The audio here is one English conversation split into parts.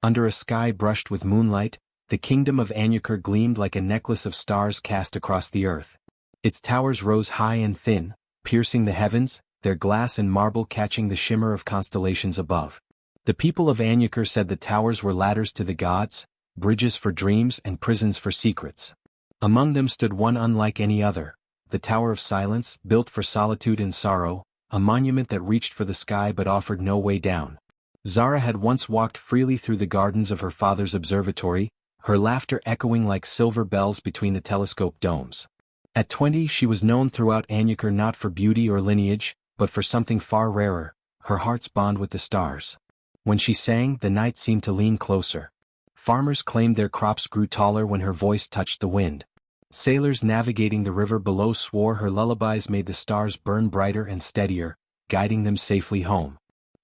Under a sky brushed with moonlight, the kingdom of Anyukur gleamed like a necklace of stars cast across the earth. Its towers rose high and thin, piercing the heavens, their glass and marble catching the shimmer of constellations above. The people of Anyukur said the towers were ladders to the gods, bridges for dreams and prisons for secrets. Among them stood one unlike any other, the Tower of Silence, built for solitude and sorrow, a monument that reached for the sky but offered no way down. Zara had once walked freely through the gardens of her father's observatory, her laughter echoing like silver bells between the telescope domes. At 20 she was known throughout Anyukur not for beauty or lineage, but for something far rarer, her heart's bond with the stars. When she sang, the night seemed to lean closer. Farmers claimed their crops grew taller when her voice touched the wind. Sailors navigating the river below swore her lullabies made the stars burn brighter and steadier, guiding them safely home.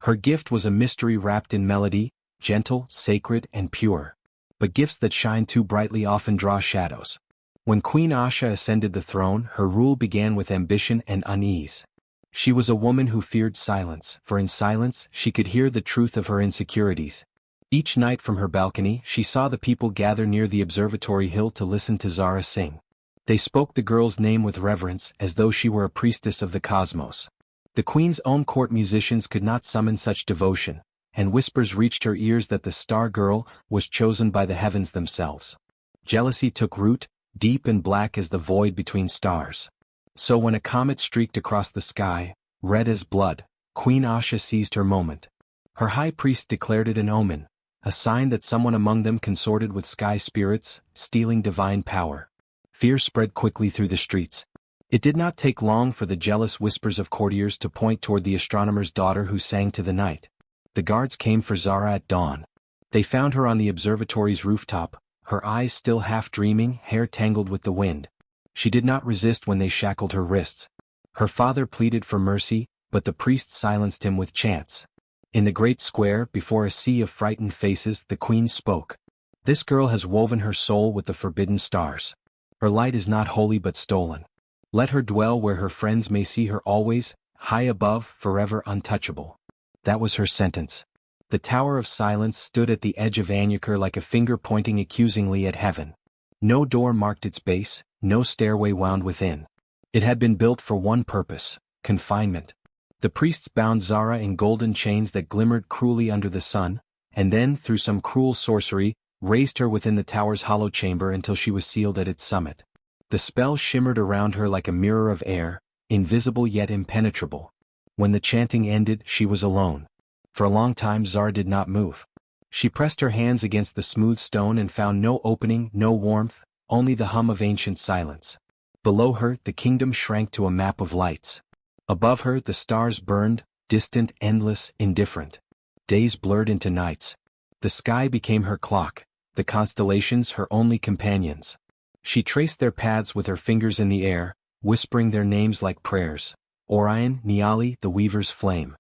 Her gift was a mystery wrapped in melody, gentle, sacred, and pure. But gifts that shine too brightly often draw shadows. When Queen Asha ascended the throne, her rule began with ambition and unease. She was a woman who feared silence, for in silence she could hear the truth of her insecurities. Each night from her balcony she saw the people gather near the observatory hill to listen to Zara sing. They spoke the girl's name with reverence as though she were a priestess of the cosmos. The queen's own court musicians could not summon such devotion, and whispers reached her ears that the star girl was chosen by the heavens themselves. Jealousy took root, deep and black as the void between stars. So when a comet streaked across the sky, red as blood, Queen Asha seized her moment. Her high priest declared it an omen, a sign that someone among them consorted with sky spirits, stealing divine power. Fear spread quickly through the streets. It did not take long for the jealous whispers of courtiers to point toward the astronomer's daughter who sang to the night. The guards came for Zara at dawn. They found her on the observatory's rooftop, her eyes still half dreaming, hair tangled with the wind. She did not resist when they shackled her wrists. Her father pleaded for mercy, but the priest silenced him with chants. In the great square, before a sea of frightened faces, the queen spoke. This girl has woven her soul with the forbidden stars. Her light is not holy but stolen. Let her dwell where her friends may see her always, high above, forever untouchable. That was her sentence. The Tower of Silence stood at the edge of Anyukur like a finger pointing accusingly at heaven. No door marked its base, no stairway wound within. It had been built for one purpose: confinement. The priests bound Zara in golden chains that glimmered cruelly under the sun, and then, through some cruel sorcery, raised her within the tower's hollow chamber until she was sealed at its summit. The spell shimmered around her like a mirror of air, invisible yet impenetrable. When the chanting ended, she was alone. For a long time Zara did not move. She pressed her hands against the smooth stone and found no opening, no warmth, only the hum of ancient silence. Below her, the kingdom shrank to a map of lights. Above her, the stars burned, distant, endless, indifferent. Days blurred into nights. The sky became her clock, the constellations her only companions. She traced their paths with her fingers in the air, whispering their names like prayers. Orion, Niali, the weaver's flame.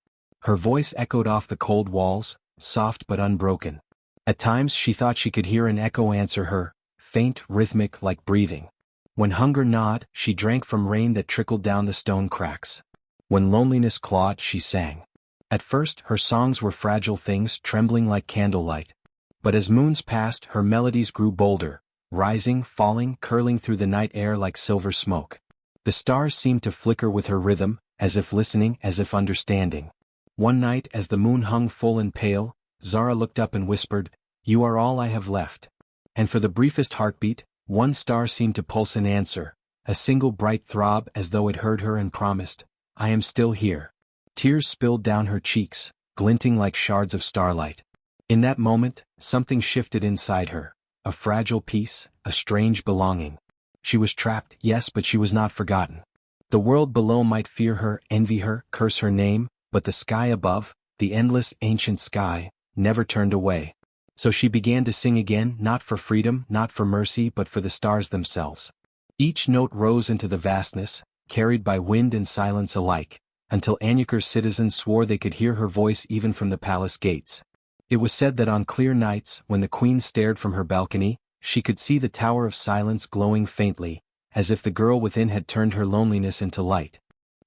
Her voice echoed off the cold walls, soft but unbroken. At times she thought she could hear an echo answer her, faint, rhythmic, like breathing. When hunger gnawed, she drank from rain that trickled down the stone cracks. When loneliness clawed, she sang. At first, her songs were fragile things trembling like candlelight. But as moons passed, her melodies grew bolder, rising, falling, curling through the night air like silver smoke. The stars seemed to flicker with her rhythm, as if listening, as if understanding. One night, as the moon hung full and pale, Zara looked up and whispered, "You are all I have left." And for the briefest heartbeat, one star seemed to pulse an answer, a single bright throb as though it heard her and promised, "I am still here." Tears spilled down her cheeks, glinting like shards of starlight. In that moment, something shifted inside her, a fragile peace, a strange belonging. She was trapped, yes, but she was not forgotten. The world below might fear her, envy her, curse her name, but the sky above, the endless ancient sky, never turned away. So she began to sing again, not for freedom, not for mercy, but for the stars themselves. Each note rose into the vastness, carried by wind and silence alike, until Anyukur's citizens swore they could hear her voice even from the palace gates. It was said that on clear nights, when the queen stared from her balcony, she could see the Tower of Silence glowing faintly, as if the girl within had turned her loneliness into light.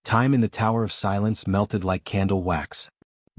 Time in the Tower of Silence melted like candle wax.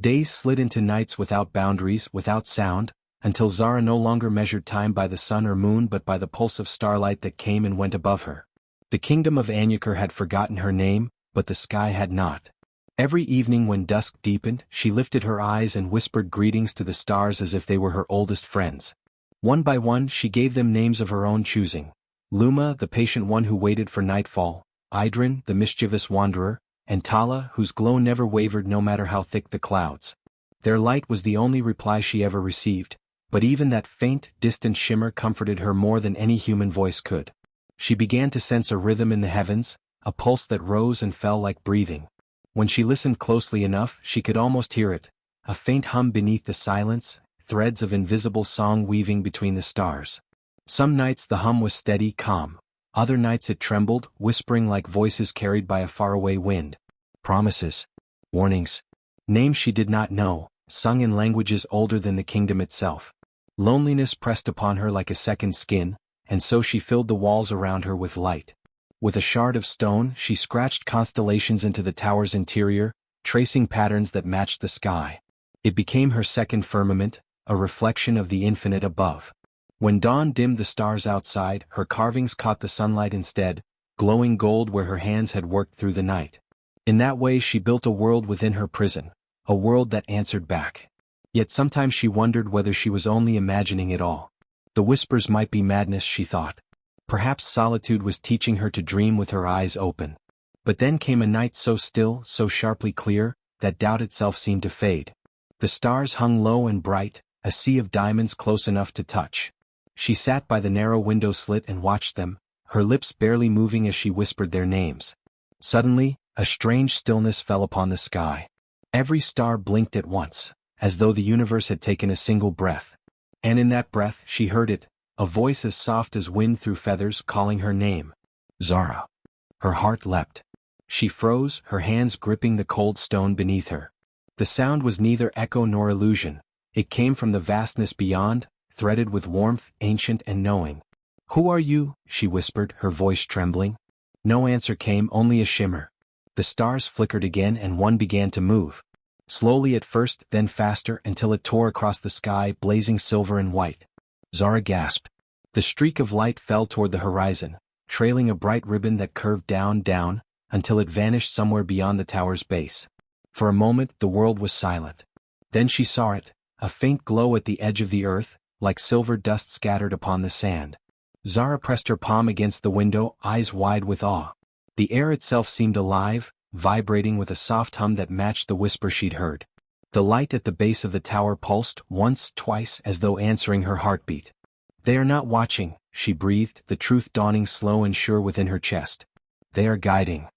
Days slid into nights without boundaries, without sound, until Zara no longer measured time by the sun or moon but by the pulse of starlight that came and went above her. The kingdom of Anyukur had forgotten her name, but the sky had not. Every evening when dusk deepened, she lifted her eyes and whispered greetings to the stars as if they were her oldest friends. One by one she gave them names of her own choosing. Luma, the patient one who waited for nightfall, Idrin, the mischievous wanderer, and Tala, whose glow never wavered no matter how thick the clouds. Their light was the only reply she ever received, but even that faint, distant shimmer comforted her more than any human voice could. She began to sense a rhythm in the heavens, a pulse that rose and fell like breathing. When she listened closely enough, she could almost hear it, a faint hum beneath the silence, threads of invisible song weaving between the stars. Some nights the hum was steady, calm. Other nights it trembled, whispering like voices carried by a faraway wind. Promises. Warnings. Names she did not know, sung in languages older than the kingdom itself. Loneliness pressed upon her like a second skin, and so she filled the walls around her with light. With a shard of stone, she scratched constellations into the tower's interior, tracing patterns that matched the sky. It became her second firmament, a reflection of the infinite above. When dawn dimmed the stars outside, her carvings caught the sunlight instead, glowing gold where her hands had worked through the night. In that way she built a world within her prison, a world that answered back. Yet sometimes she wondered whether she was only imagining it all. The whispers might be madness, she thought. Perhaps solitude was teaching her to dream with her eyes open. But then came a night so still, so sharply clear, that doubt itself seemed to fade. The stars hung low and bright, a sea of diamonds close enough to touch. She sat by the narrow window slit and watched them, her lips barely moving as she whispered their names. Suddenly, a strange stillness fell upon the sky. Every star blinked at once, as though the universe had taken a single breath. And in that breath she heard it, a voice as soft as wind through feathers calling her name. Zara. Her heart leapt. She froze, her hands gripping the cold stone beneath her. The sound was neither echo nor illusion. It came from the vastness beyond, threaded with warmth, ancient and knowing. "Who are you?" she whispered, her voice trembling. No answer came, only a shimmer. The stars flickered again and one began to move. Slowly at first, then faster, until it tore across the sky, blazing silver and white. Zara gasped. The streak of light fell toward the horizon, trailing a bright ribbon that curved down, until it vanished somewhere beyond the tower's base. For a moment the world was silent. Then she saw it, a faint glow at the edge of the earth, like silver dust scattered upon the sand. Zara pressed her palm against the window, eyes wide with awe. The air itself seemed alive, vibrating with a soft hum that matched the whisper she'd heard. The light at the base of the tower pulsed, once, twice, as though answering her heartbeat. "They are not watching," she breathed, the truth dawning slow and sure within her chest. "They are guiding."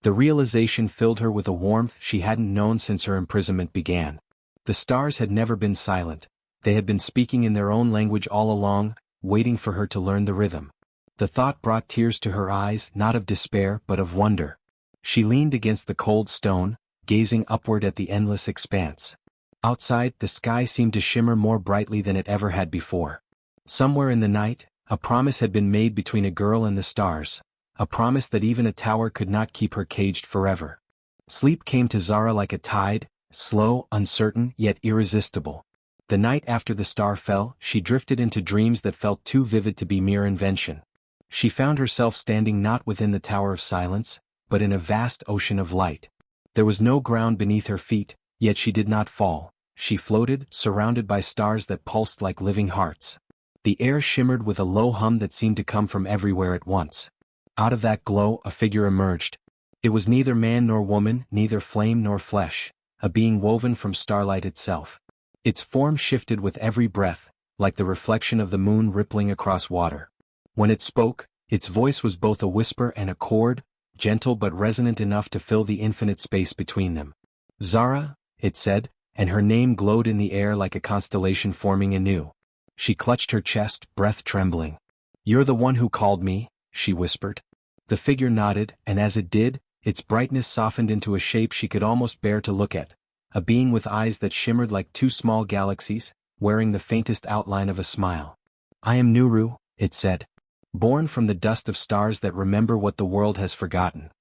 The realization filled her with a warmth she hadn't known since her imprisonment began. The stars had never been silent. They had been speaking in their own language all along, waiting for her to learn the rhythm. The thought brought tears to her eyes, not of despair but of wonder. She leaned against the cold stone, gazing upward at the endless expanse. Outside, the sky seemed to shimmer more brightly than it ever had before. Somewhere in the night, a promise had been made between a girl and the stars, a promise that even a tower could not keep her caged forever. Sleep came to Zara like a tide, slow, uncertain, yet irresistible. The night after the star fell, she drifted into dreams that felt too vivid to be mere invention. She found herself standing not within the Tower of Silence, but in a vast ocean of light. There was no ground beneath her feet, yet she did not fall. She floated, surrounded by stars that pulsed like living hearts. The air shimmered with a low hum that seemed to come from everywhere at once. Out of that glow, a figure emerged. It was neither man nor woman, neither flame nor flesh, a being woven from starlight itself. Its form shifted with every breath, like the reflection of the moon rippling across water. When it spoke, its voice was both a whisper and a chord, gentle but resonant enough to fill the infinite space between them. "Zara," it said, and her name glowed in the air like a constellation forming anew. She clutched her chest, breath trembling. "You're the one who called me," she whispered. The figure nodded, and as it did, its brightness softened into a shape she could almost bear to look at. A being with eyes that shimmered like two small galaxies, wearing the faintest outline of a smile. "I am Nuru," it said. "Born from the dust of stars that remember what the world has forgotten."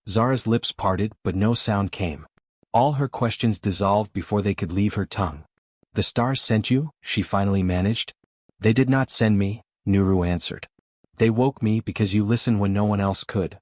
Zara's lips parted, but no sound came. All her questions dissolved before they could leave her tongue. "The stars sent you?" she finally managed. "They did not send me," Nuru answered. "They woke me because you listen when no one else could."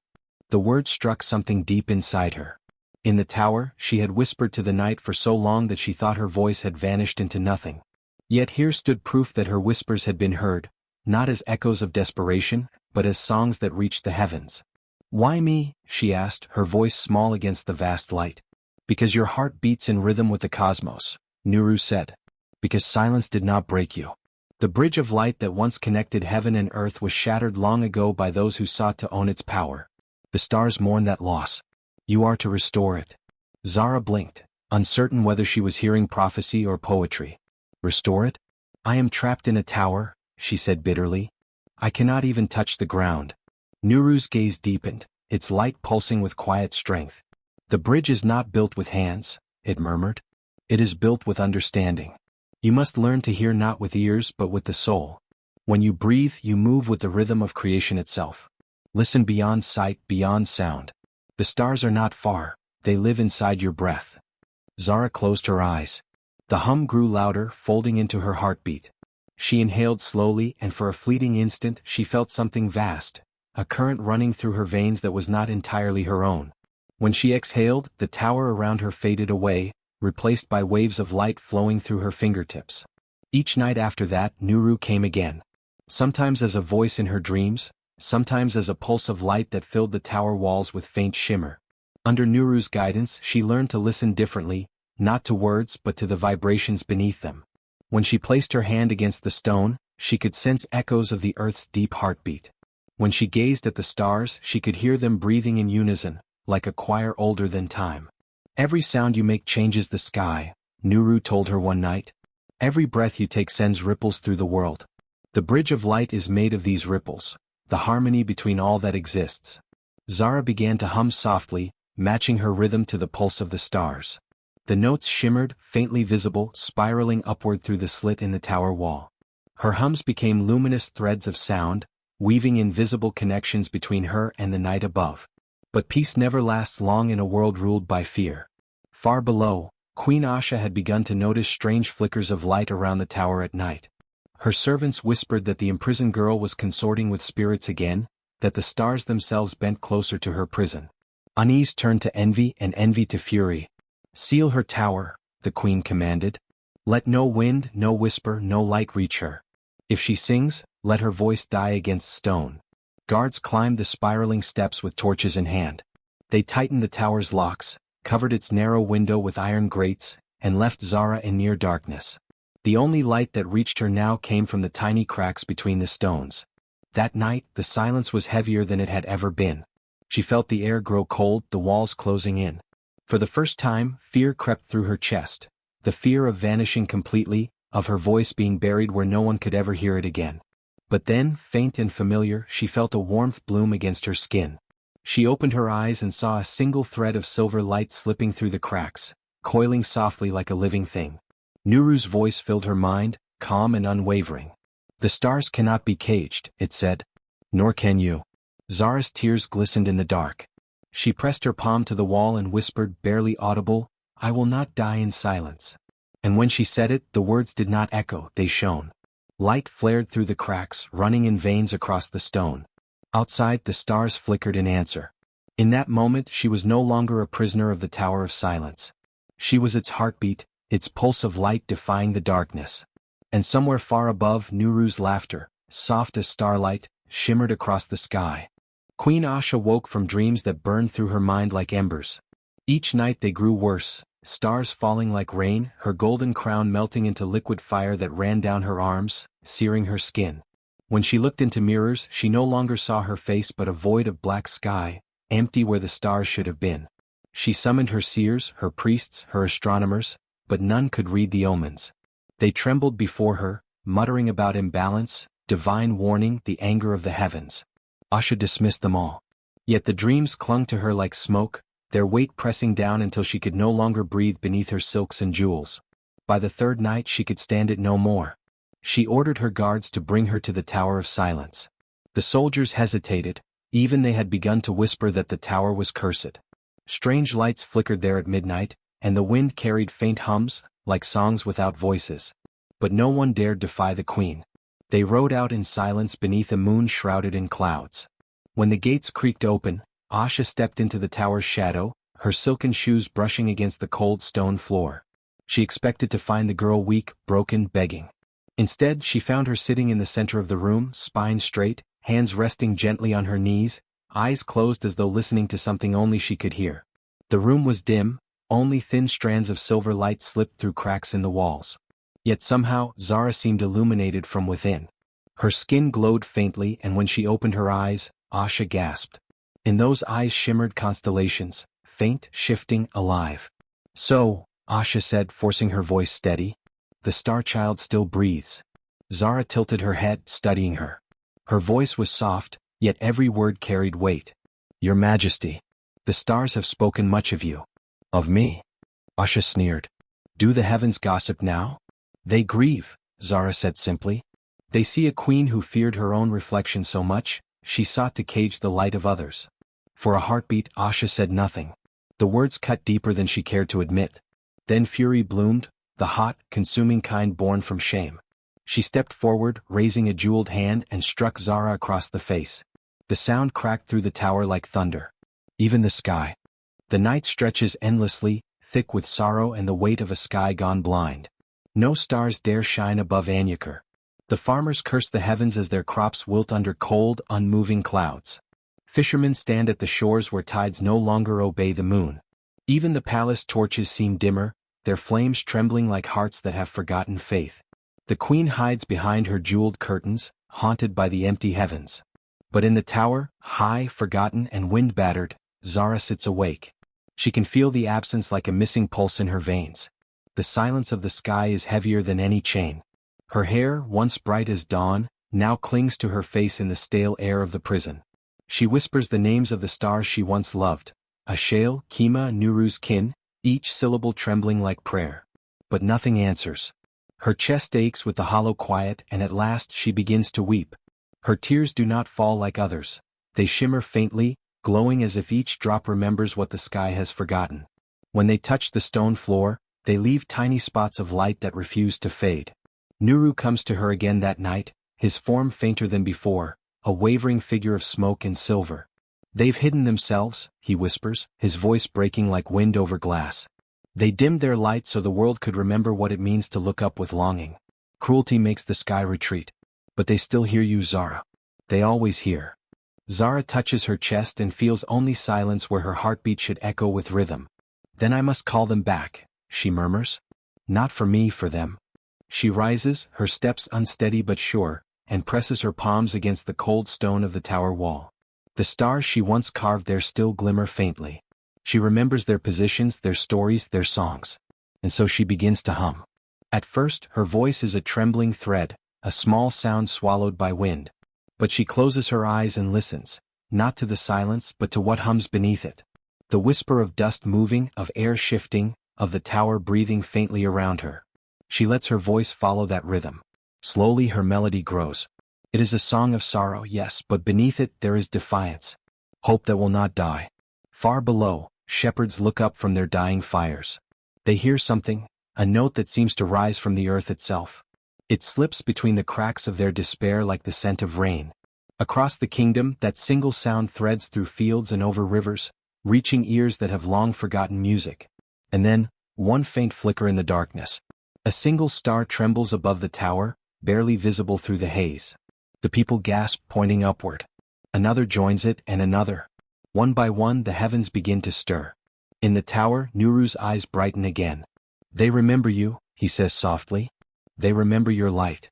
The word struck something deep inside her. In the tower, she had whispered to the night for so long that she thought her voice had vanished into nothing. Yet here stood proof that her whispers had been heard, not as echoes of desperation, but as songs that reached the heavens. "Why me?" she asked, her voice small against the vast light. "Because your heart beats in rhythm with the cosmos," Nuru said. "Because silence did not break you. The bridge of light that once connected heaven and earth was shattered long ago by those who sought to own its power. The stars mourn that loss. You are to restore it." Zara blinked, uncertain whether she was hearing prophecy or poetry. "Restore it? I am trapped in a tower," she said bitterly. "I cannot even touch the ground." Nuru's gaze deepened, its light pulsing with quiet strength. "The bridge is not built with hands," it murmured. "It is built with understanding. You must learn to hear not with ears but with the soul. When you breathe, you move with the rhythm of creation itself. Listen beyond sight, beyond sound. The stars are not far, they live inside your breath." Zara closed her eyes. The hum grew louder, folding into her heartbeat. She inhaled slowly, and for a fleeting instant she felt something vast, a current running through her veins that was not entirely her own. When she exhaled, the tower around her faded away, replaced by waves of light flowing through her fingertips. Each night after that, Nuru came again. Sometimes as a voice in her dreams, sometimes as a pulse of light that filled the tower walls with faint shimmer. Under Nuru's guidance, she learned to listen differently, not to words but to the vibrations beneath them. When she placed her hand against the stone, she could sense echoes of the earth's deep heartbeat. When she gazed at the stars, she could hear them breathing in unison, like a choir older than time. "Every sound you make changes the sky," Nuru told her one night. "Every breath you take sends ripples through the world. The bridge of light is made of these ripples, the harmony between all that exists." Zara began to hum softly, matching her rhythm to the pulse of the stars. The notes shimmered, faintly visible, spiraling upward through the slit in the tower wall. Her hums became luminous threads of sound, weaving invisible connections between her and the night above. But peace never lasts long in a world ruled by fear. Far below, Queen Asha had begun to notice strange flickers of light around the tower at night. Her servants whispered that the imprisoned girl was consorting with spirits again, that the stars themselves bent closer to her prison. Unease turned to envy and envy to fury. "Seal her tower," the queen commanded. "Let no wind, no whisper, no light reach her. If she sings, let her voice die against stone." Guards climbed the spiraling steps with torches in hand. They tightened the tower's locks, covered its narrow window with iron grates, and left Zara in near darkness. The only light that reached her now came from the tiny cracks between the stones. That night, the silence was heavier than it had ever been. She felt the air grow cold, the walls closing in. For the first time, fear crept through her chest, the fear of vanishing completely, of her voice being buried where no one could ever hear it again. But then, faint and familiar, she felt a warmth bloom against her skin. She opened her eyes and saw a single thread of silver light slipping through the cracks, coiling softly like a living thing. Nuru's voice filled her mind, calm and unwavering. "The stars cannot be caged," it said. "Nor can you." Zara's tears glistened in the dark. She pressed her palm to the wall and whispered, barely audible, "I will not die in silence." And when she said it, the words did not echo, they shone. Light flared through the cracks, running in veins across the stone. Outside, the stars flickered in answer. In that moment, she was no longer a prisoner of the Tower of Silence. She was its heartbeat, its pulse of light defying the darkness. And somewhere far above, Nuru's laughter, soft as starlight, shimmered across the sky. Queen Asha woke from dreams that burned through her mind like embers. Each night they grew worse, stars falling like rain, her golden crown melting into liquid fire that ran down her arms, searing her skin. When she looked into mirrors, she no longer saw her face but a void of black sky, empty where the stars should have been. She summoned her seers, her priests, her astronomers, but none could read the omens. They trembled before her, muttering about imbalance, divine warning, the anger of the heavens. Asha dismissed them all. Yet the dreams clung to her like smoke, their weight pressing down until she could no longer breathe beneath her silks and jewels. By the third night she could stand it no more. She ordered her guards to bring her to the Tower of Silence. The soldiers hesitated, even they had begun to whisper that the tower was cursed. Strange lights flickered there at midnight, and the wind carried faint hums, like songs without voices. But no one dared defy the queen. They rode out in silence beneath a moon shrouded in clouds. When the gates creaked open, Asha stepped into the tower's shadow, her silken shoes brushing against the cold stone floor. She expected to find the girl weak, broken, begging. Instead, she found her sitting in the center of the room, spine straight, hands resting gently on her knees, eyes closed as though listening to something only she could hear. The room was dim, only thin strands of silver light slipped through cracks in the walls. Yet somehow, Zara seemed illuminated from within. Her skin glowed faintly, and when she opened her eyes, Asha gasped. In those eyes shimmered constellations, faint, shifting, alive. "So," Asha said, forcing her voice steady, "the star child still breathes." Zara tilted her head, studying her. Her voice was soft, yet every word carried weight. "Your Majesty, the stars have spoken much of you." "Of me?" Asha sneered. "Do the heavens gossip now?" "They grieve," Zara said simply. "They see a queen who feared her own reflection so much, she sought to cage the light of others." For a heartbeat, Asha said nothing. The words cut deeper than she cared to admit. Then fury bloomed, the hot, consuming kind born from shame. She stepped forward, raising a jeweled hand, and struck Zara across the face. The sound cracked through the tower like thunder. Even the sky. The night stretches endlessly, thick with sorrow and the weight of a sky gone blind. No stars dare shine above Anyakar. The farmers curse the heavens as their crops wilt under cold, unmoving clouds. Fishermen stand at the shores where tides no longer obey the moon. Even the palace torches seem dimmer, their flames trembling like hearts that have forgotten faith. The queen hides behind her jeweled curtains, haunted by the empty heavens. But in the tower, high, forgotten and wind-battered, Zara sits awake. She can feel the absence like a missing pulse in her veins. The silence of the sky is heavier than any chain. Her hair, once bright as dawn, now clings to her face in the stale air of the prison. She whispers the names of the stars she once loved, Ashael, Kima, Nuru's kin, each syllable trembling like prayer. But nothing answers. Her chest aches with the hollow quiet, and at last she begins to weep. Her tears do not fall like others. They shimmer faintly, glowing as if each drop remembers what the sky has forgotten. When they touch the stone floor, they leave tiny spots of light that refuse to fade. Nuru comes to her again that night, his form fainter than before, a wavering figure of smoke and silver. "They've hidden themselves," he whispers, his voice breaking like wind over glass. "They dimmed their light so the world could remember what it means to look up with longing. Cruelty makes the sky retreat. But they still hear you, Zara. They always hear." Zara touches her chest and feels only silence where her heartbeat should echo with rhythm. "Then I must call them back," she murmurs. "Not for me, for them." She rises, her steps unsteady but sure, and presses her palms against the cold stone of the tower wall. The stars she once carved there still glimmer faintly. She remembers their positions, their stories, their songs. And so she begins to hum. At first, her voice is a trembling thread, a small sound swallowed by wind. But she closes her eyes and listens, not to the silence but to what hums beneath it. The whisper of dust moving, of air shifting, of the tower breathing faintly around her. She lets her voice follow that rhythm. Slowly her melody grows. It is a song of sorrow, yes, but beneath it there is defiance. Hope that will not die. Far below, shepherds look up from their dying fires. They hear something, a note that seems to rise from the earth itself. It slips between the cracks of their despair like the scent of rain. Across the kingdom, that single sound threads through fields and over rivers, reaching ears that have long forgotten music. And then, one faint flicker in the darkness. A single star trembles above the tower, barely visible through the haze. The people gasp, pointing upward. Another joins it, and another. One by one the heavens begin to stir. In the tower, Nuru's eyes brighten again. "They remember you," he says softly. "They remember your light."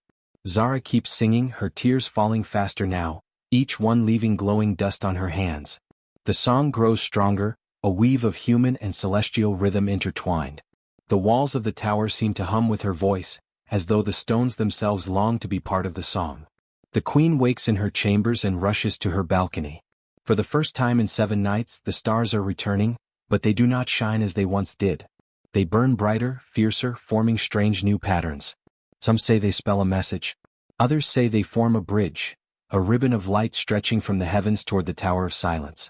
Zara keeps singing, her tears falling faster now, each one leaving glowing dust on her hands. The song grows stronger, a weave of human and celestial rhythm intertwined. The walls of the tower seem to hum with her voice, as though the stones themselves long to be part of the song. The queen wakes in her chambers and rushes to her balcony. For the first time in 7 nights, the stars are returning, but they do not shine as they once did. They burn brighter, fiercer, forming strange new patterns. Some say they spell a message. Others say they form a bridge, a ribbon of light stretching from the heavens toward the Tower of Silence.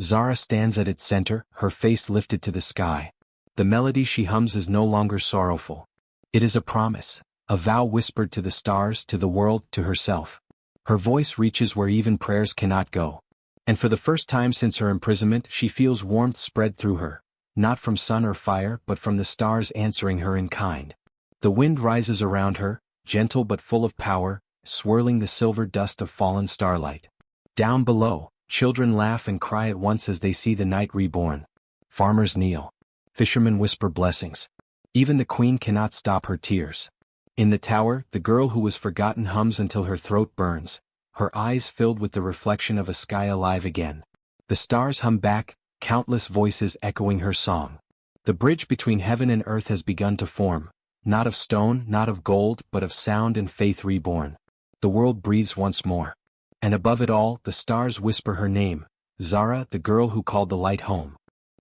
Zara stands at its center, her face lifted to the sky. The melody she hums is no longer sorrowful. It is a promise, a vow whispered to the stars, to the world, to herself. Her voice reaches where even prayers cannot go. And for the first time since her imprisonment, she feels warmth spread through her, not from sun or fire but from the stars answering her in kind. The wind rises around her, gentle but full of power, swirling the silver dust of fallen starlight. Down below, children laugh and cry at once as they see the night reborn. Farmers kneel. Fishermen whisper blessings. Even the queen cannot stop her tears. In the tower, the girl who was forgotten hums until her throat burns, her eyes filled with the reflection of a sky alive again. The stars hum back, countless voices echoing her song. The bridge between heaven and earth has begun to form, not of stone, not of gold, but of sound and faith reborn. The world breathes once more. And above it all, the stars whisper her name, Zara, the girl who called the light home.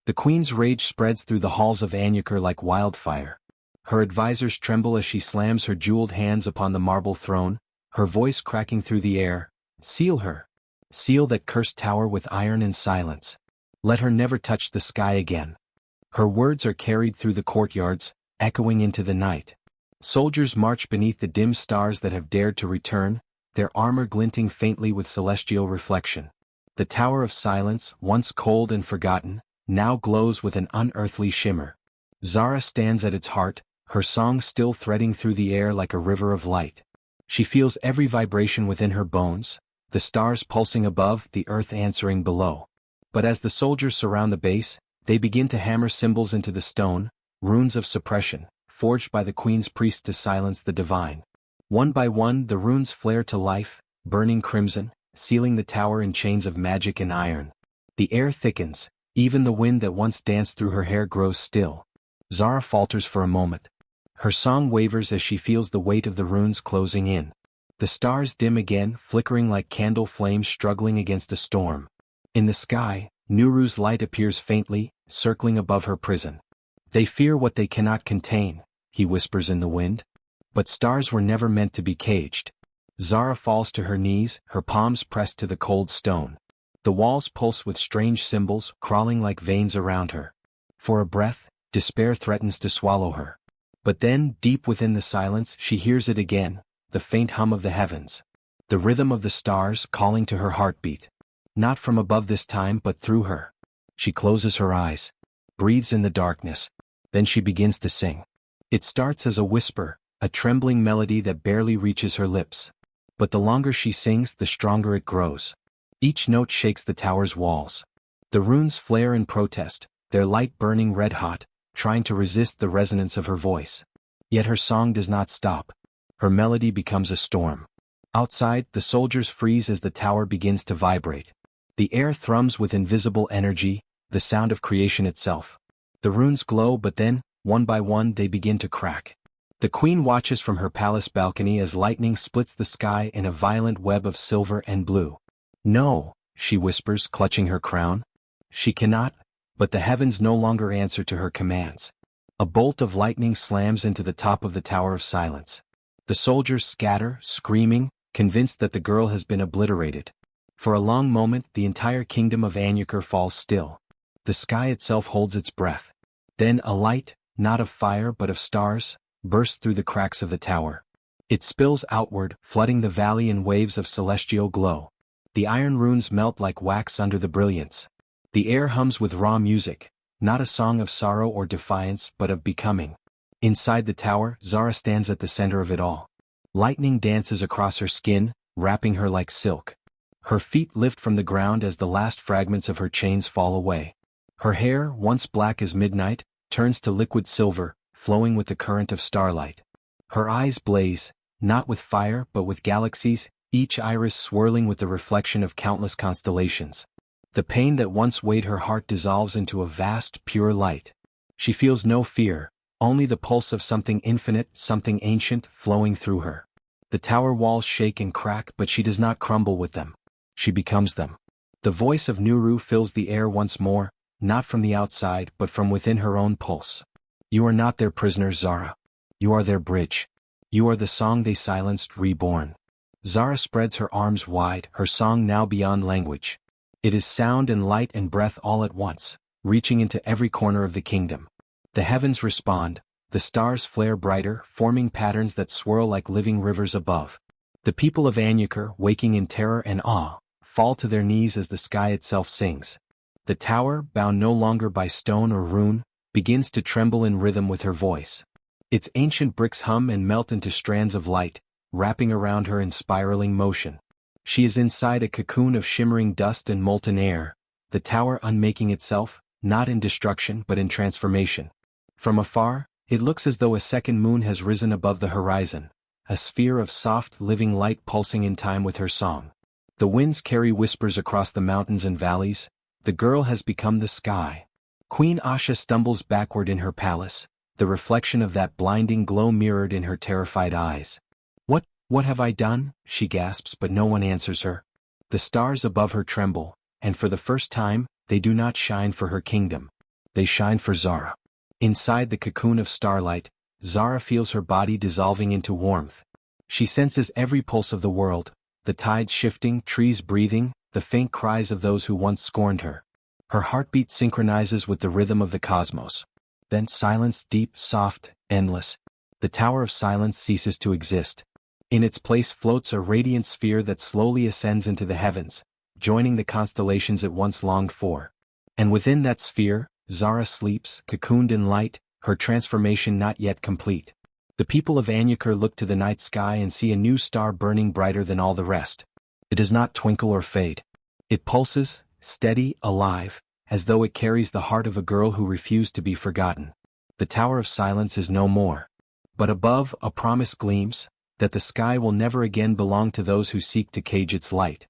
The queen's rage spreads through the halls of Anyukur like wildfire. Her advisors tremble as she slams her jeweled hands upon the marble throne, her voice cracking through the air. Seal her. Seal that cursed tower with iron and silence. Let her never touch the sky again. Her words are carried through the courtyards, echoing into the night. Soldiers march beneath the dim stars that have dared to return, their armor glinting faintly with celestial reflection. The Tower of Silence, once cold and forgotten, now glows with an unearthly shimmer. Zara stands at its heart, her song still threading through the air like a river of light. She feels every vibration within her bones, the stars pulsing above, the earth answering below. But as the soldiers surround the base, they begin to hammer symbols into the stone, runes of suppression, forged by the queen's priests to silence the divine. One by one the runes flare to life, burning crimson, sealing the tower in chains of magic and iron. The air thickens, even the wind that once danced through her hair grows still. Zara falters for a moment. Her song wavers as she feels the weight of the runes closing in. The stars dim again, flickering like candle flames struggling against a storm. In the sky, Nuru's light appears faintly, circling above her prison. They fear what they cannot contain, he whispers in the wind. But stars were never meant to be caged. Zara falls to her knees, her palms pressed to the cold stone. The walls pulse with strange symbols, crawling like veins around her. For a breath, despair threatens to swallow her. But then, deep within the silence, she hears it again, the faint hum of the heavens. The rhythm of the stars calling to her heartbeat. Not from above this time but through her. She closes her eyes, breathes in the darkness. Then she begins to sing. It starts as a whisper, a trembling melody that barely reaches her lips. But the longer she sings, the stronger it grows. Each note shakes the tower's walls. The runes flare in protest, their light burning red-hot, trying to resist the resonance of her voice. Yet her song does not stop. Her melody becomes a storm. Outside, the soldiers freeze as the tower begins to vibrate. The air thrums with invisible energy, the sound of creation itself. The runes glow, but then, one by one, they begin to crack. The queen watches from her palace balcony as lightning splits the sky in a violent web of silver and blue. No, she whispers, clutching her crown. She cannot, but the heavens no longer answer to her commands. A bolt of lightning slams into the top of the Tower of Silence. The soldiers scatter, screaming, convinced that the girl has been obliterated. For a long moment, the entire kingdom of Anyukur falls still. The sky itself holds its breath. Then a light, not of fire but of stars, bursts through the cracks of the tower. It spills outward, flooding the valley in waves of celestial glow. The iron runes melt like wax under the brilliance. The air hums with raw music, not a song of sorrow or defiance but of becoming. Inside the tower, Zara stands at the center of it all. Lightning dances across her skin, wrapping her like silk. Her feet lift from the ground as the last fragments of her chains fall away. Her hair, once black as midnight, turns to liquid silver, flowing with the current of starlight. Her eyes blaze, not with fire but with galaxies, each iris swirling with the reflection of countless constellations. The pain that once weighed her heart dissolves into a vast, pure light. She feels no fear, only the pulse of something infinite, something ancient, flowing through her. The tower walls shake and crack, but she does not crumble with them. She becomes them. The voice of Nuru fills the air once more, not from the outside but from within her own pulse. You are not their prisoners, Zara. You are their bridge. You are the song they silenced, reborn. Zara spreads her arms wide, her song now beyond language. It is sound and light and breath all at once, reaching into every corner of the kingdom. The heavens respond, the stars flare brighter, forming patterns that swirl like living rivers above. The people of Anyukur, waking in terror and awe, fall to their knees as the sky itself sings. The tower, bound no longer by stone or rune, begins to tremble in rhythm with her voice. Its ancient bricks hum and melt into strands of light, wrapping around her in spiraling motion. She is inside a cocoon of shimmering dust and molten air, the tower unmaking itself, not in destruction but in transformation. From afar, it looks as though a second moon has risen above the horizon, a sphere of soft, living light pulsing in time with her song. The winds carry whispers across the mountains and valleys. The girl has become the sky. Queen Asha stumbles backward in her palace, the reflection of that blinding glow mirrored in her terrified eyes. What have I done?" she gasps, but no one answers her. The stars above her tremble, and for the first time, they do not shine for her kingdom. They shine for Zara. Inside the cocoon of starlight, Zara feels her body dissolving into warmth. She senses every pulse of the world, the tides shifting, trees breathing, the faint cries of those who once scorned her. Her heartbeat synchronizes with the rhythm of the cosmos. Then silence, deep, soft, endless. The Tower of Silence ceases to exist. In its place floats a radiant sphere that slowly ascends into the heavens, joining the constellations it once longed for. And within that sphere, Zara sleeps, cocooned in light, her transformation not yet complete. The people of Anyukur look to the night sky and see a new star burning brighter than all the rest. It does not twinkle or fade. It pulses, steady, alive, as though it carries the heart of a girl who refused to be forgotten. The Tower of Silence is no more. But above, a promise gleams, that the sky will never again belong to those who seek to cage its light.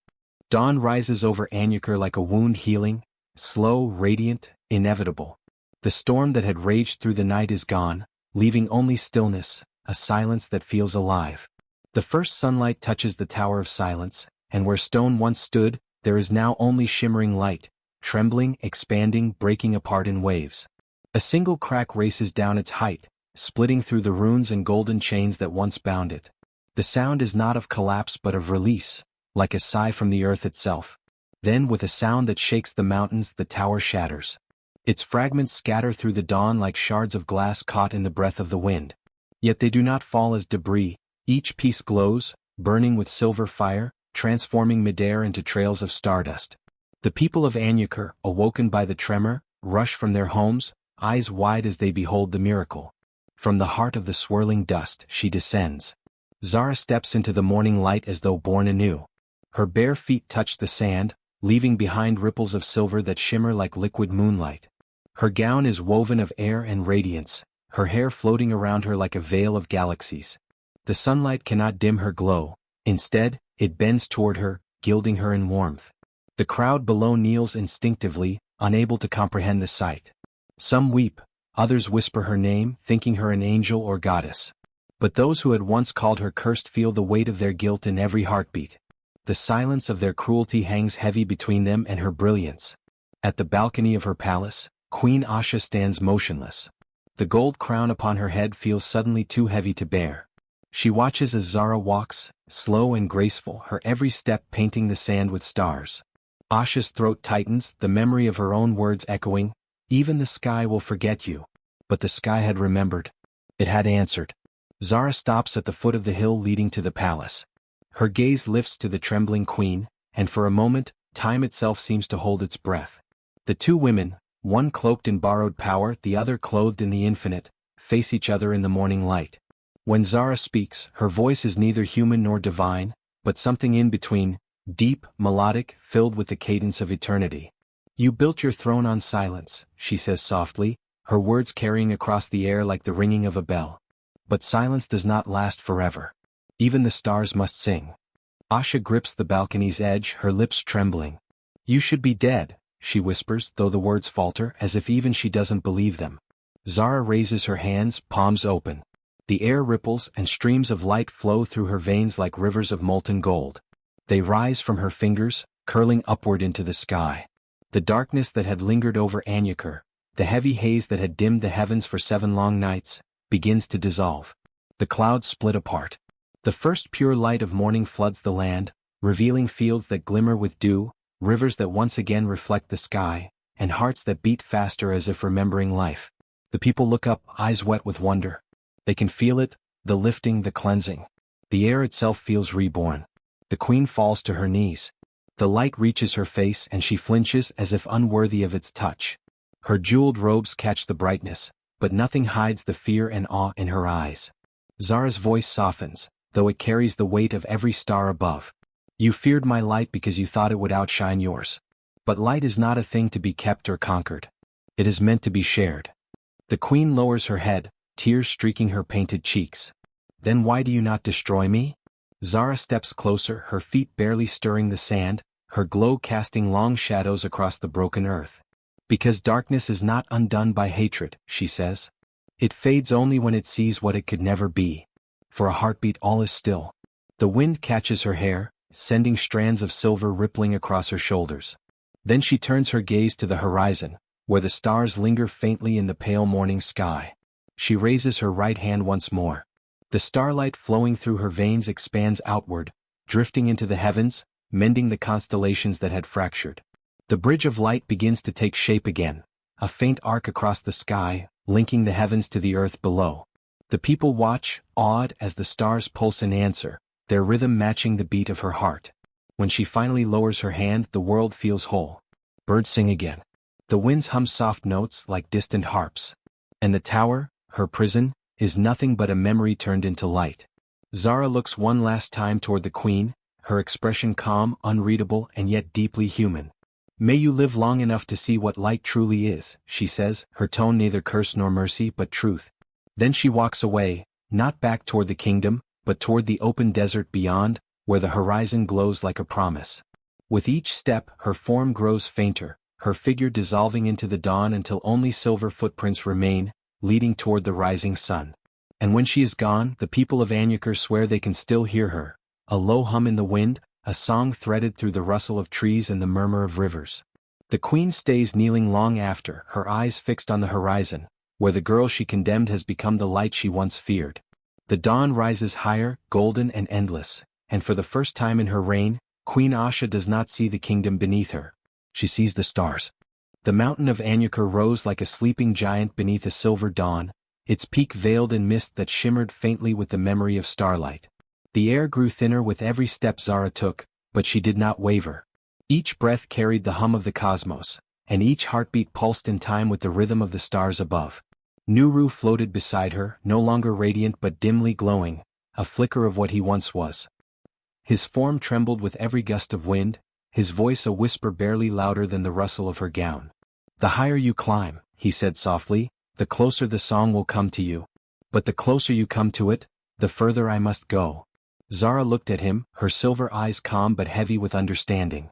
Dawn rises over Anyukur like a wound healing, slow, radiant, inevitable. The storm that had raged through the night is gone, leaving only stillness, a silence that feels alive. The first sunlight touches the Tower of Silence, and where stone once stood, there is now only shimmering light, trembling, expanding, breaking apart in waves. A single crack races down its height, splitting through the runes and golden chains that once bound it. The sound is not of collapse but of release, like a sigh from the earth itself. Then with a sound that shakes the mountains, the tower shatters. Its fragments scatter through the dawn like shards of glass caught in the breath of the wind. Yet they do not fall as debris. Each piece glows, burning with silver fire, transforming midair into trails of stardust. The people of Anyukur, awoken by the tremor, rush from their homes, eyes wide as they behold the miracle. From the heart of the swirling dust, she descends. Zara steps into the morning light as though born anew. Her bare feet touch the sand, leaving behind ripples of silver that shimmer like liquid moonlight. Her gown is woven of air and radiance, her hair floating around her like a veil of galaxies. The sunlight cannot dim her glow. Instead, it bends toward her, gilding her in warmth. The crowd below kneels instinctively, unable to comprehend the sight. Some weep, others whisper her name, thinking her an angel or goddess. But those who had once called her cursed feel the weight of their guilt in every heartbeat. The silence of their cruelty hangs heavy between them and her brilliance. At the balcony of her palace, Queen Asha stands motionless. The gold crown upon her head feels suddenly too heavy to bear. She watches as Zara walks, slow and graceful, her every step painting the sand with stars. Asha's throat tightens, the memory of her own words echoing, "Even the sky will forget you." But the sky had remembered. It had answered. Zara stops at the foot of the hill leading to the palace. Her gaze lifts to the trembling queen, and for a moment, time itself seems to hold its breath. The two women, one cloaked in borrowed power, the other clothed in the infinite, face each other in the morning light. When Zara speaks, her voice is neither human nor divine, but something in between, deep, melodic, filled with the cadence of eternity. "You built your throne on silence," she says softly, her words carrying across the air like the ringing of a bell. But silence does not last forever. Even the stars must sing. Asha grips the balcony's edge, her lips trembling. "You should be dead," she whispers, though the words falter, as if even she doesn't believe them. Zara raises her hands, palms open. The air ripples and streams of light flow through her veins like rivers of molten gold. They rise from her fingers, curling upward into the sky. The darkness that had lingered over Anyukur, the heavy haze that had dimmed the heavens for 7 long nights, begins to dissolve. The clouds split apart. The first pure light of morning floods the land, revealing fields that glimmer with dew, rivers that once again reflect the sky, and hearts that beat faster as if remembering life. The people look up, eyes wet with wonder. They can feel it, the lifting, the cleansing. The air itself feels reborn. The queen falls to her knees. The light reaches her face and she flinches as if unworthy of its touch. Her jeweled robes catch the brightness, but nothing hides the fear and awe in her eyes. Zara's voice softens, though it carries the weight of every star above. You feared my light because you thought it would outshine yours. But light is not a thing to be kept or conquered. It is meant to be shared. The queen lowers her head, tears streaking her painted cheeks. Then why do you not destroy me? Zara steps closer, her feet barely stirring the sand, her glow casting long shadows across the broken earth. Because darkness is not undone by hatred, she says. It fades only when it sees what it could never be. For a heartbeat all is still. The wind catches her hair, sending strands of silver rippling across her shoulders. Then she turns her gaze to the horizon, where the stars linger faintly in the pale morning sky. She raises her right hand once more. The starlight flowing through her veins expands outward, drifting into the heavens, mending the constellations that had fractured. The bridge of light begins to take shape again, a faint arc across the sky, linking the heavens to the earth below. The people watch, awed as the stars pulse in answer, their rhythm matching the beat of her heart. When she finally lowers her hand, the world feels whole. Birds sing again. The winds hum soft notes like distant harps. And the tower, her prison, is nothing but a memory turned into light. Zara looks one last time toward the queen, her expression calm, unreadable, and yet deeply human. May you live long enough to see what light truly is, she says, her tone neither curse nor mercy but truth. Then she walks away, not back toward the kingdom, but toward the open desert beyond, where the horizon glows like a promise. With each step, her form grows fainter, her figure dissolving into the dawn until only silver footprints remain, leading toward the rising sun. And when she is gone, the people of Anyukur swear they can still hear her, a low hum in the wind, a song threaded through the rustle of trees and the murmur of rivers. The queen stays kneeling long after, her eyes fixed on the horizon, where the girl she condemned has become the light she once feared. The dawn rises higher, golden and endless, and for the first time in her reign, Queen Asha does not see the kingdom beneath her. She sees the stars. The mountain of Anyukur rose like a sleeping giant beneath a silver dawn, its peak veiled in mist that shimmered faintly with the memory of starlight. The air grew thinner with every step Zara took, but she did not waver. Each breath carried the hum of the cosmos, and each heartbeat pulsed in time with the rhythm of the stars above. Nuru floated beside her, no longer radiant but dimly glowing, a flicker of what he once was. His form trembled with every gust of wind, his voice a whisper barely louder than the rustle of her gown. The higher you climb, he said softly, the closer the song will come to you. But the closer you come to it, the further I must go. Zara looked at him, her silver eyes calm but heavy with understanding.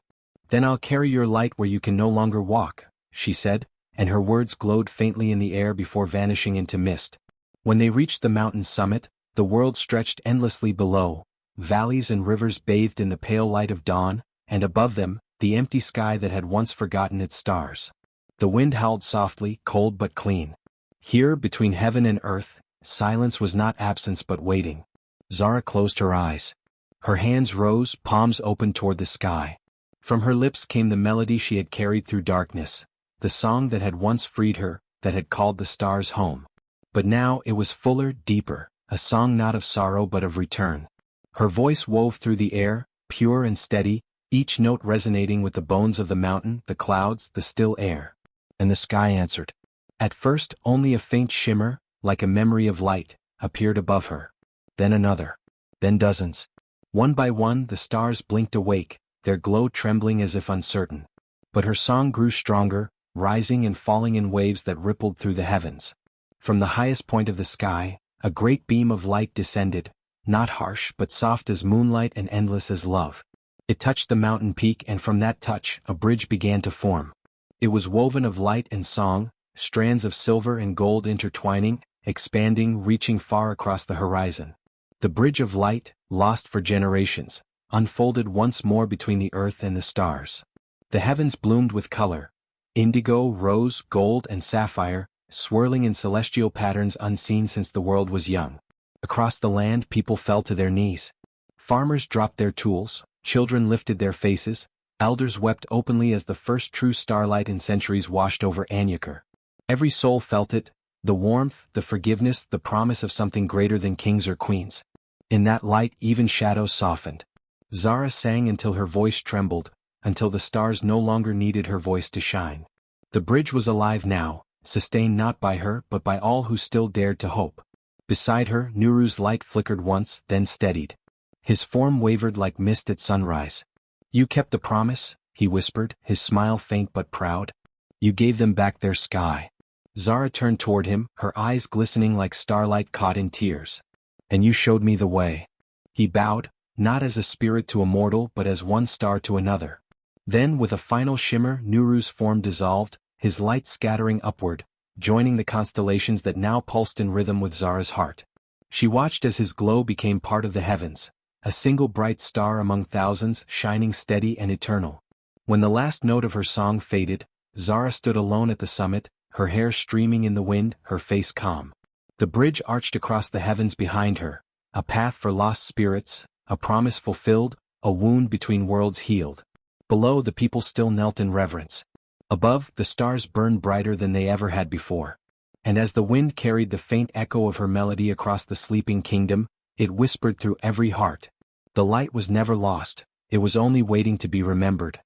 Then I'll carry your light where you can no longer walk, she said, and her words glowed faintly in the air before vanishing into mist. When they reached the mountain's summit, the world stretched endlessly below, valleys and rivers bathed in the pale light of dawn, and above them, the empty sky that had once forgotten its stars. The wind howled softly, cold but clean. Here, between heaven and earth, silence was not absence but waiting. Zara closed her eyes. Her hands rose, palms open toward the sky. From her lips came the melody she had carried through darkness, the song that had once freed her, that had called the stars home. But now it was fuller, deeper, a song not of sorrow but of return. Her voice wove through the air, pure and steady, each note resonating with the bones of the mountain, the clouds, the still air. And the sky answered. At first, only a faint shimmer, like a memory of light, appeared above her. Then another. Then dozens. One by one the stars blinked awake, their glow trembling as if uncertain. But her song grew stronger, rising and falling in waves that rippled through the heavens. From the highest point of the sky, a great beam of light descended, not harsh but soft as moonlight and endless as love. It touched the mountain peak, and from that touch, a bridge began to form. It was woven of light and song, strands of silver and gold intertwining, expanding, reaching far across the horizon. The bridge of light, lost for generations, unfolded once more between the earth and the stars. The heavens bloomed with color. Indigo, rose, gold, and sapphire, swirling in celestial patterns unseen since the world was young. Across the land, people fell to their knees. Farmers dropped their tools, children lifted their faces, elders wept openly as the first true starlight in centuries washed over Anyukur. Every soul felt it, The warmth, the forgiveness, the promise of something greater than kings or queens. In that light even shadows softened. Zara sang until her voice trembled, until the stars no longer needed her voice to shine. The bridge was alive now, sustained not by her but by all who still dared to hope. Beside her, Nuru's light flickered once, then steadied. His form wavered like mist at sunrise. "You kept the promise," he whispered, his smile faint but proud. "You gave them back their sky." Zara turned toward him, her eyes glistening like starlight caught in tears. "And you showed me the way." He bowed, not as a spirit to a mortal but as one star to another. Then with a final shimmer Nuru's form dissolved, his light scattering upward, joining the constellations that now pulsed in rhythm with Zara's heart. She watched as his glow became part of the heavens, a single bright star among thousands, shining steady and eternal. When the last note of her song faded, Zara stood alone at the summit, her hair streaming in the wind, her face calm. The bridge arched across the heavens behind her, a path for lost spirits, a promise fulfilled, a wound between worlds healed. Below, the people still knelt in reverence. Above, the stars burned brighter than they ever had before. And as the wind carried the faint echo of her melody across the sleeping kingdom, it whispered through every heart. The light was never lost, it was only waiting to be remembered.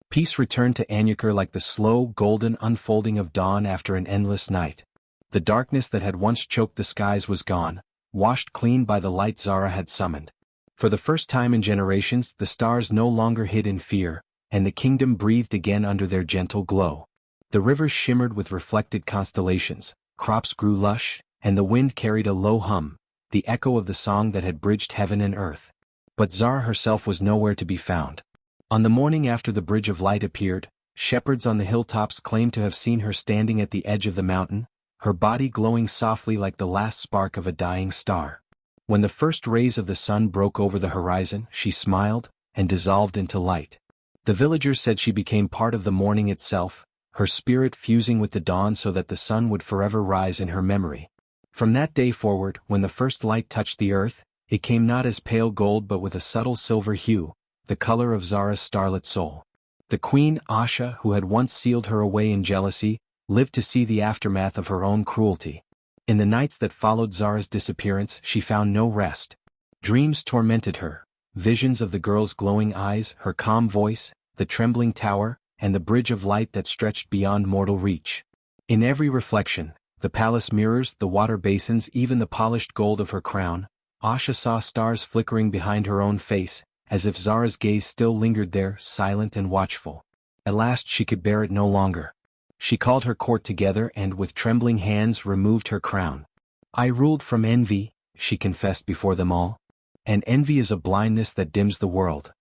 Peace returned to Anyukur like the slow, golden unfolding of dawn after an endless night. The darkness that had once choked the skies was gone, washed clean by the light Zara had summoned. For the first time in generations, the stars no longer hid in fear, and the kingdom breathed again under their gentle glow. The rivers shimmered with reflected constellations, crops grew lush, and the wind carried a low hum, the echo of the song that had bridged heaven and earth. But Zara herself was nowhere to be found. On the morning after the Bridge of Light appeared, shepherds on the hilltops claimed to have seen her standing at the edge of the mountain, her body glowing softly like the last spark of a dying star. When the first rays of the sun broke over the horizon, she smiled, and dissolved into light. The villagers said she became part of the morning itself, her spirit fusing with the dawn so that the sun would forever rise in her memory. From that day forward, when the first light touched the earth, it came not as pale gold but with a subtle silver hue, the color of Zara's starlit soul. The queen, Asha, who had once sealed her away in jealousy, lived to see the aftermath of her own cruelty. In the nights that followed Zara's disappearance, she found no rest. Dreams tormented her, visions of the girl's glowing eyes, her calm voice, the trembling tower, and the bridge of light that stretched beyond mortal reach. In every reflection, the palace mirrors, the water basins, even the polished gold of her crown, Asha saw stars flickering behind her own face, as if Zara's gaze still lingered there, silent and watchful. At last she could bear it no longer. She called her court together and with trembling hands removed her crown. "I ruled from envy," she confessed before them all. "And envy is a blindness that dims the world."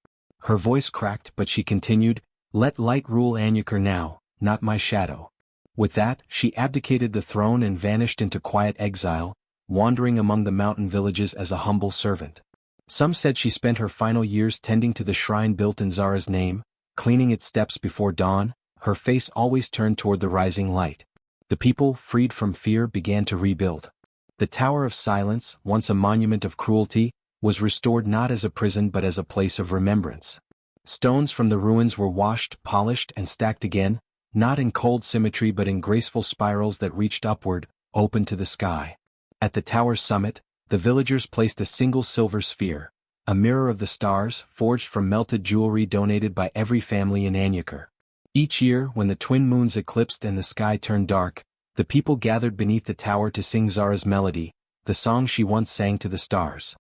Her voice cracked but she continued, "Let light rule Anyukur now, not my shadow." With that, she abdicated the throne and vanished into quiet exile, wandering among the mountain villages as a humble servant. Some said she spent her final years tending to the shrine built in Zara's name, cleaning its steps before dawn, her face always turned toward the rising light. The people, freed from fear, began to rebuild. The Tower of Silence, once a monument of cruelty, was restored not as a prison but as a place of remembrance. Stones from the ruins were washed, polished, and stacked again, not in cold symmetry but in graceful spirals that reached upward, open to the sky. At the tower's summit, the villagers placed a single silver sphere, a mirror of the stars, forged from melted jewelry donated by every family in Anyukur. Each year, when the twin moons eclipsed and the sky turned dark, the people gathered beneath the tower to sing Zara's melody, the song she once sang to the stars.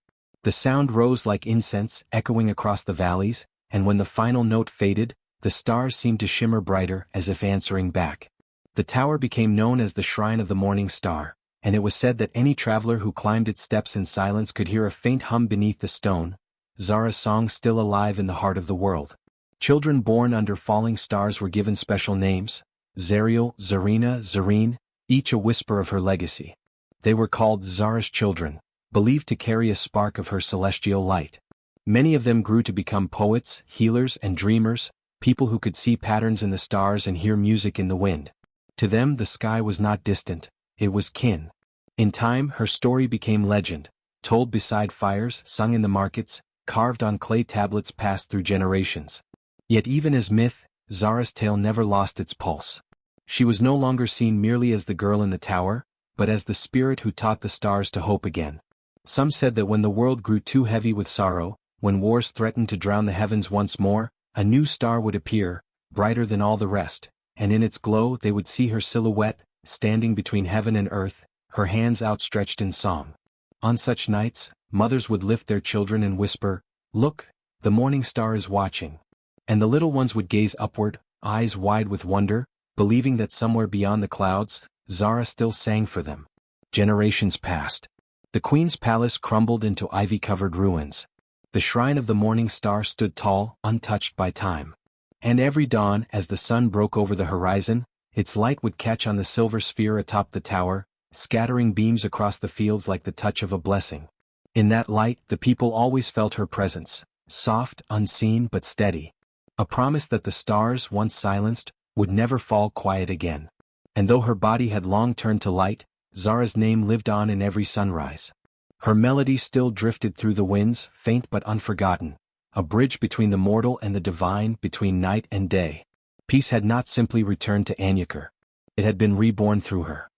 The sound rose like incense, echoing across the valleys, and when the final note faded, the stars seemed to shimmer brighter, as if answering back. The tower became known as the Shrine of the Morning Star, and it was said that any traveler who climbed its steps in silence could hear a faint hum beneath the stone, Zara's song still alive in the heart of the world. Children born under falling stars were given special names: Zariel, Zarina, Zarine, each a whisper of her legacy. They were called Zara's children, believed to carry a spark of her celestial light. Many of them grew to become poets, healers, and dreamers, people who could see patterns in the stars and hear music in the wind. To them the sky was not distant, it was kin. In time her story became legend, told beside fires, sung in the markets, carved on clay tablets passed through generations. Yet even as myth, Zara's tale never lost its pulse. She was no longer seen merely as the girl in the tower, but as the spirit who taught the stars to hope again. Some said that when the world grew too heavy with sorrow, when wars threatened to drown the heavens once more, a new star would appear, brighter than all the rest, and in its glow they would see her silhouette, standing between heaven and earth, her hands outstretched in song. On such nights, mothers would lift their children and whisper, "Look, the morning star is watching." And the little ones would gaze upward, eyes wide with wonder, believing that somewhere beyond the clouds, Zara still sang for them. Generations passed. The queen's palace crumbled into ivy-covered ruins. The shrine of the morning star stood tall, untouched by time. And every dawn, as the sun broke over the horizon, its light would catch on the silver sphere atop the tower, scattering beams across the fields like the touch of a blessing. In that light, the people always felt her presence, soft, unseen but steady. A promise that the stars, once silenced, would never fall quiet again. And though her body had long turned to light, Zara's name lived on in every sunrise. Her melody still drifted through the winds, faint but unforgotten, a bridge between the mortal and the divine, between night and day. Peace had not simply returned to Anyakar. It had been reborn through her.